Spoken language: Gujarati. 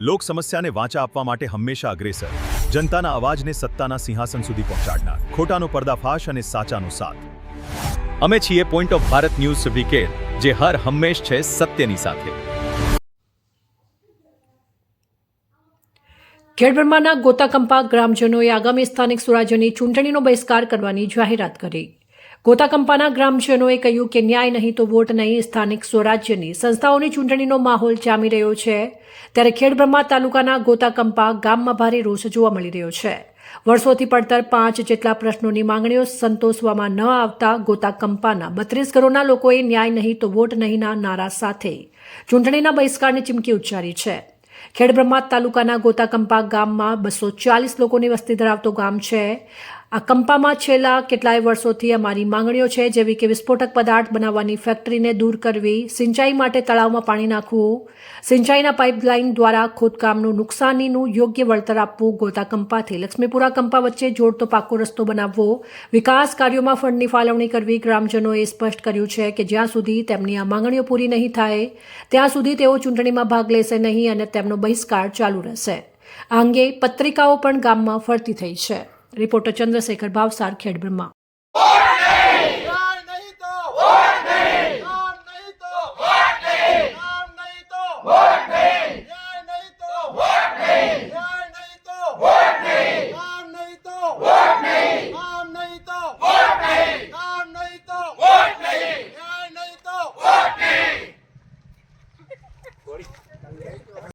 લોક સમસ્યાને વાચા આપવા માટે હંમેશા અગ્રેસર, જનતાના અવાજને સત્તાના સિંહાસન સુધી પહોંચાડનાર, ખોટાનો પર્દાફાશ અને સાચાનો સાથ. અમે છીએ point of Bharat news syndicate, જે હર હંમેશ છે સત્યની સાથે. ખેડબ્રહ્માના ગોતાકંપા ગ્રામજનોએ આગામી સ્થાનિક સ્વરાજ્યની ચૂંટણીનો બહિષ્કાર કરવાની જાહેરાત કરી. ગોતાકંપાના ગ્રામજનોએ કહ્યું કે ન્યાય નહીં તો વોટ નહીં, સ્થાનિક સ્વરાજ્યની સંસ્થાઓની ચૂંટણીનો માહોલ જામી રહ્યો છે. ત્યારે ખેડબ્રહ્મા તાલુકાના ગોતાકંપા ગામમાં ભારે રોષ જોવા મળી રહ્યો છે. વર્ષોથી પડતર 5 જેટલા પ્રશ્નોની માંગણીઓ સંતોષવામાં ન આવતા ગોતાકંપાના 32 ઘરોના લોકોએ ન્યાય નહીં તો વોટ નહીંના નારા સાથે ચૂંટણીના બહિષ્કારની ચીમકી ઉચ્ચારી છે. ખેડબ્રહ્મા તાલુકાના ગોતાકંપા ગામમાં 240 લોકોની વસ્તી ધરાવતો ગામ છે. આ કંપામાં છેલ્લા કેટલાય વર્ષોથી અમારી માંગણીઓ છે, જેવી કે વિસ્ફોટક પદાર્થ બનાવવાની ફેક્ટરીને દૂર કરવી, સિંચાઈ માટે તળાવમાં પાણી નાખવું, સિંચાઈના પાઇપલાઇન દ્વારા ખોદકામનું નુકસાનીનું યોગ્ય વળતર આપવું, ગોતાકંપાથી લક્ષ્મીપુરા કંપા વચ્ચે જોડતો પાકો રસ્તો બનાવવો, વિકાસ કાર્યોમાં ફંડની ફાળવણી કરવી. ગ્રામજનોએ સ્પષ્ટ કર્યું છે કે જ્યાં સુધી તેમની આ માંગણીઓ પૂરી નહીં થાય ત્યાં સુધી તેઓ ચૂંટણીમાં ભાગ લેશે નહીં અને તેમનો બહિષ્કાર ચાલુ રહેશે. આ અંગે પત્રિકાઓ પણ ગામમાં ફરતી થઈ છે. રિપોર્ટર ચંદ્રશેખર ભાવસાર, ખેડબ્રહ્મા. નહીં તો